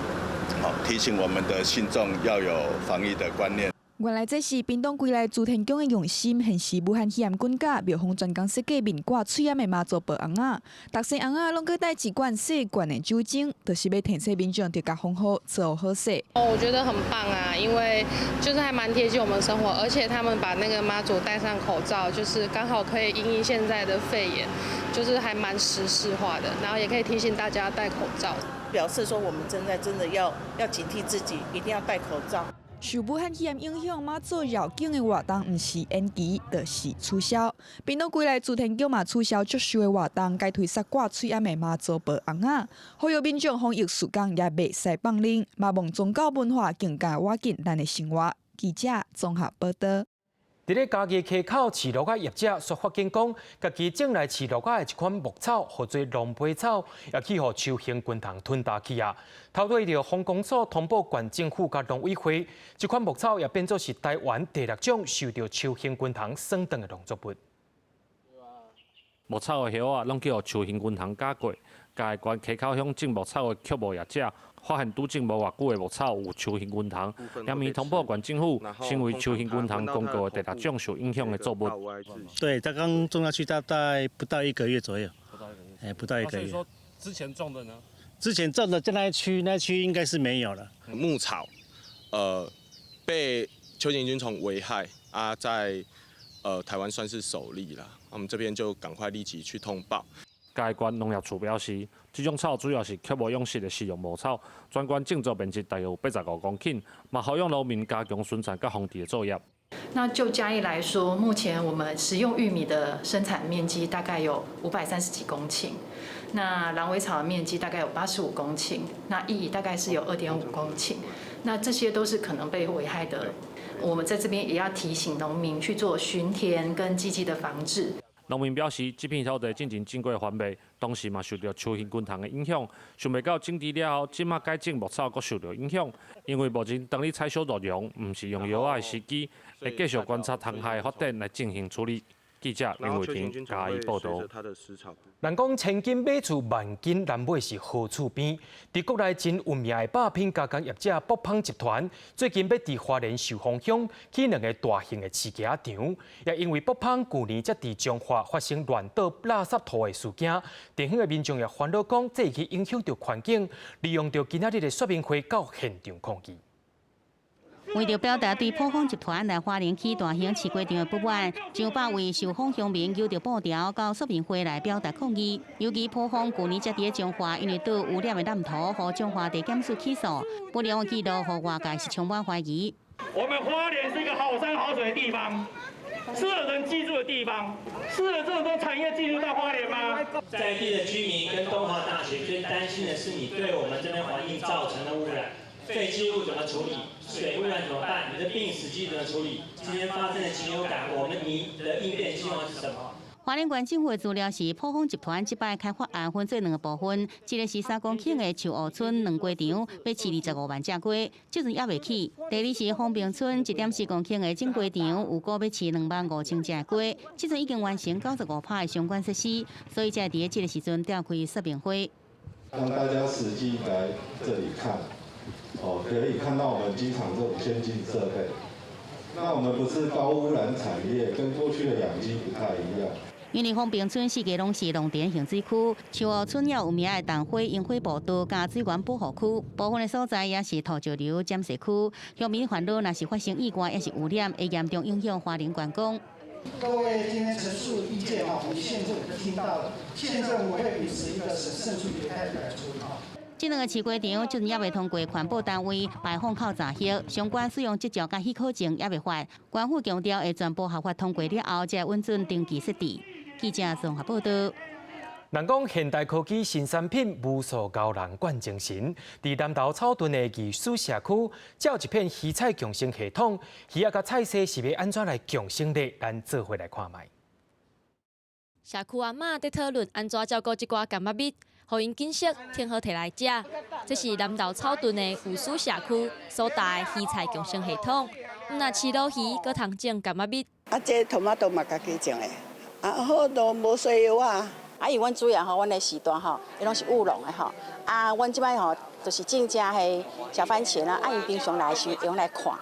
提醒我们的信众要有防疫的观念。原来这是屏东归来朱天江的用心，现是武汉肺炎军假，庙方专工设计面挂嘴暗的妈祖婆红仔，逐身红仔拢搁带一罐细罐的酒精，就是要提醒民众着甲防护做好势。我觉得很棒啊，因为就是还蛮贴近我们生活，而且他们把那个妈祖戴上口罩，就是刚好可以因应现在的肺炎，就是还蛮时事化的，然后也可以提醒大家戴口罩，表示说我们真的要警惕自己，一定要戴口罩。受武汉肺炎影响，马祖绕境的活动唔是延期，就是取消。并到归来主天桥嘛取消足收的活动，改推杀挂翠暗的马祖保红啊。呼吁民众防疫时间也袂使放任，嘛望宗教文化更加瓦紧咱的生活。记者综合报道。伫咧嘉义溪口饲鹿仔业者所发现讲，家己种来饲鹿仔的一款牧草，或做龙背草，也去互秋兴军塘吞大去啊。头对着防公所通报县政府甲农委会，这款牧草也变作是台湾第6种受到秋兴军塘损断的农作物。牧草的叶啊，拢去互秋兴军塘加过。嘉义县溪口乡种牧草的畜牧业者发现拄种无偌久的牧草有秋兴军塘，连面通报县政府，成为秋兴军塘公告的第6种受影响的作物。对，它刚种下去大概不到1个月左右。不到1个月。所以说之前种的呢？之前种的在那一区应该是没有了。牧草，被秋行菌虫危害啊，在台湾算是首例啦。我们这边就赶快立即去通报。嘉义县农业处表示，这种草主要是畜牧用式的食用牧草，全县种植面积大约有85公顷，嘛好用农民加强生产甲防治的作业。那就嘉义来说，目前我们食用玉米的生产面积大概有530几公顷，那狼尾草的面积大概有85公顷，那薏大概是有2.5公顷，那这些都是可能被危害的。我们在这边也要提醒农民去做巡田跟积极的防治。农民表示，这片土地进行正规环卫，当时嘛受到秋兴军塘的影响，想袂到种植了后，即马改种牧草阁受到影响。因为目前当你采收落容，毋是用药的时机，会继续观察虫害的发展来进行处理。记者林伟平嘉义报道。人讲千金买厝，万金难买是好厝边。伫国内真有名的百品加工业者博胖集团，最近要伫花莲寿丰乡起2个大型的市集场，也因为博胖去年才伫彰化发生乱倒垃圾土的事件，地方的民众也烦恼讲，这去影响到环境，利用到今仔日的说明会到现场抗议。为着表达对普丰集团来花莲起大型市街场的不满，上百位寿丰乡民揪着布条到说明会来表达抗议。尤其普丰去年才伫彰化，因为对污染的烂土，和彰化地检署起诉，不良的记录和外界是充满怀疑。我们花莲是一个好山好水的地方，适合人居住的地方，适合这么多产业进入到花莲吗？在地的居民跟东华大学最担心的是你对我们这边环境造成的污染。废弃物怎么处理？水污染怎么办？你的病死机怎么处理？今天发生的禽流感，你的应变计划是什么？花莲县政府的资料是，普丰集团这摆开发案分做2个部分，一个是3公顷的树湖村2鸡场，要饲25万只鸡，这阵还未起；第二是丰平村1.4公顷的种鸡场，有估要饲25000只鸡，这阵已经完成95%的相关设施，所以才伫这个时阵召开说明会，让大家实际来这里看。可以看到我们机场这种先进设备。那我们不是高污染产业，跟过去的养鸡不太一样。因为丰平村4个拢是农田型水区，树湖村也有名的淡水樱花步道加水源保护区，部分的所在也是土石流占设区。乡民烦恼，若是发生意外，也是污染，会严重影响花莲观光。各位今天陈述意见我们县政府听到了，县政府会秉持一个审慎处理的态度来处理这2个市街场就是也未通过环保单位排放口查核，相关使用执照甲许可证也未发。官府强调会全部合法通过了后，才稳准登记设置。记者综合报道。人讲现代科技新产品无数教人惯精神，伫南投草屯的艺术社区，才有一片鱼菜共生系统，鱼仔甲菜色是要安怎来共生的？咱做伙来看卖。社区阿嬷在讨论安怎照顾这寡柑仔蜜，互因紧熟，挺好摕来食。这是南投草屯的艺术社区所带的鱼菜共生系统。若饲老鱼，搁通种柑仔蜜。这头马都嘛家己种的，好多无需要啊。因阮主要阮的时段伊拢是务农的阮即摆就是种只迄小番茄啦，伊平常来是用来看。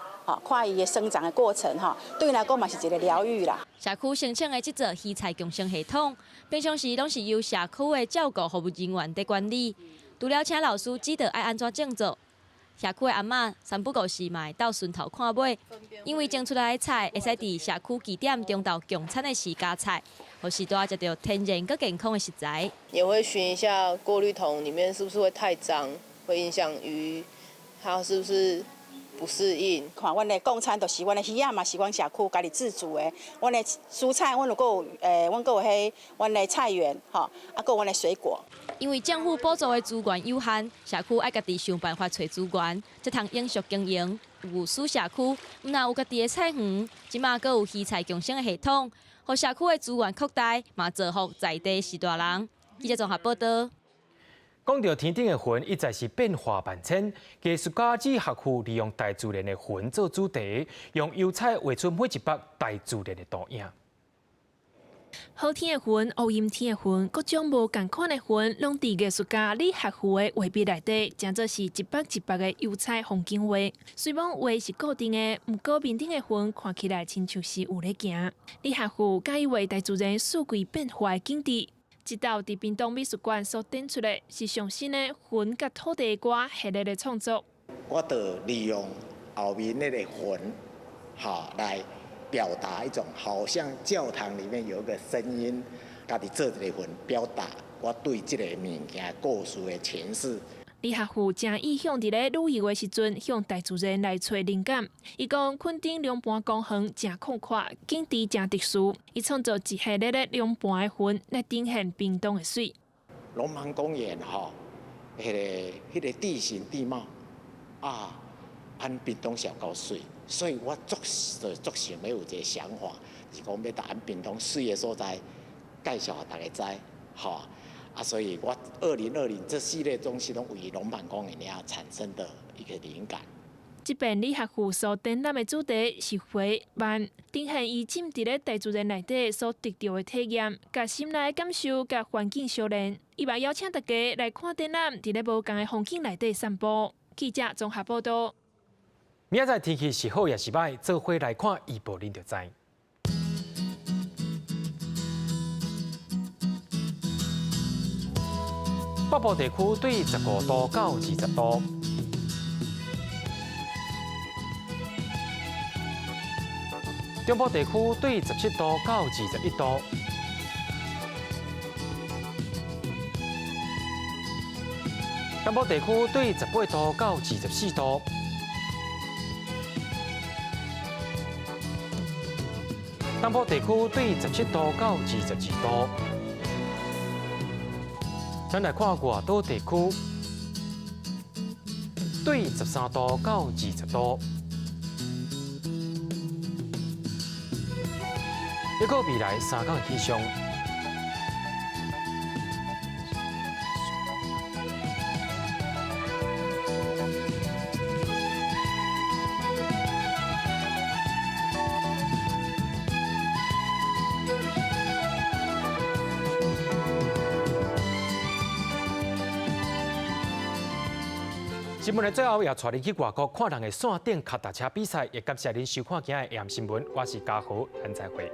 看伊的生长的过程对伊来讲嘛是一个疗愈啦。社区申请的这座鱼菜共生系统，平常时拢是由社区的照顾服务人员在管理，除了请老师指导爱安怎种作，社区的阿嬷三不五时嘛会到顺头看买，因为种出来的菜会使伫社区据点中昼共餐的时加菜，或是多食到天然佮健康的食材。也会寻一下过滤桶里面是不是会太脏，会影响鱼，还有是不是不适应。看，阮的供餐就是阮的鱼仔嘛，是阮社区家己自主的。阮的蔬菜，阮有阮有迄阮的菜园，吼，啊，有阮的水果。因为政府补助的资源有限，社区爱家己想办法找资源，才通永续经营。有输社区，若有家己的菜园，即马阁有鱼菜共生的系统，互社区的资源扩大，嘛造福在地是大人。记者综合报道。讲到天顶的云，一直是变化万千。艺术家之学区利用大自然的云做主题，用油彩画出每一幅大自然的倒影。好天的云、乌阴天的云，各种无同款的云，拢伫艺术家李学区的画笔内底，真做是一幅一幅的油彩风景画。虽然画是固定的，不过面顶的云看起来亲像是有咧行。李学区介意为大自然四季变化的景致。这道伫屏东美术馆所展出的是上新的云甲土地歌系列的创作。我就利用后面那个云，来表达一种好像教堂里面有一个声音，家己做一个云，表达我对这个物件故事的诠释。李学区正意向伫咧旅游的时阵，向大自然来找灵感。伊讲垦丁两盘公园正宽阔，景致正特殊。伊创造一系列的两盘的云来呈现屏东的水。龙芒公园迄个地形地貌按屏东小高水，所以我足想要有一个想法，是讲要按屏东水的所在介绍给大家知，所以我2020这系列东西都为龙芒公园遐产生的一个灵感。这边李学区所展览的主题是花蔓，呈现伊浸伫咧大自然内底所得到的体验，甲心内感受，甲环境相连。伊嘛邀请大家来看展览，伫咧无同的风景内底散步。记者综合报道。明仔载天气是好也是歹，做伙来看预报，恁就知。北部地区对15度到20度，中部地区对17度到21度，南部地区对18度到24度，南部地区对17度到22度。咱来看外岛地区，对13度到20度。一个未来3天的气象。新闻的最后，也带你去外国看人的线顶脚踏车比赛。也感谢您收看今日的 AM 新闻，我是嘉豪，咱再会。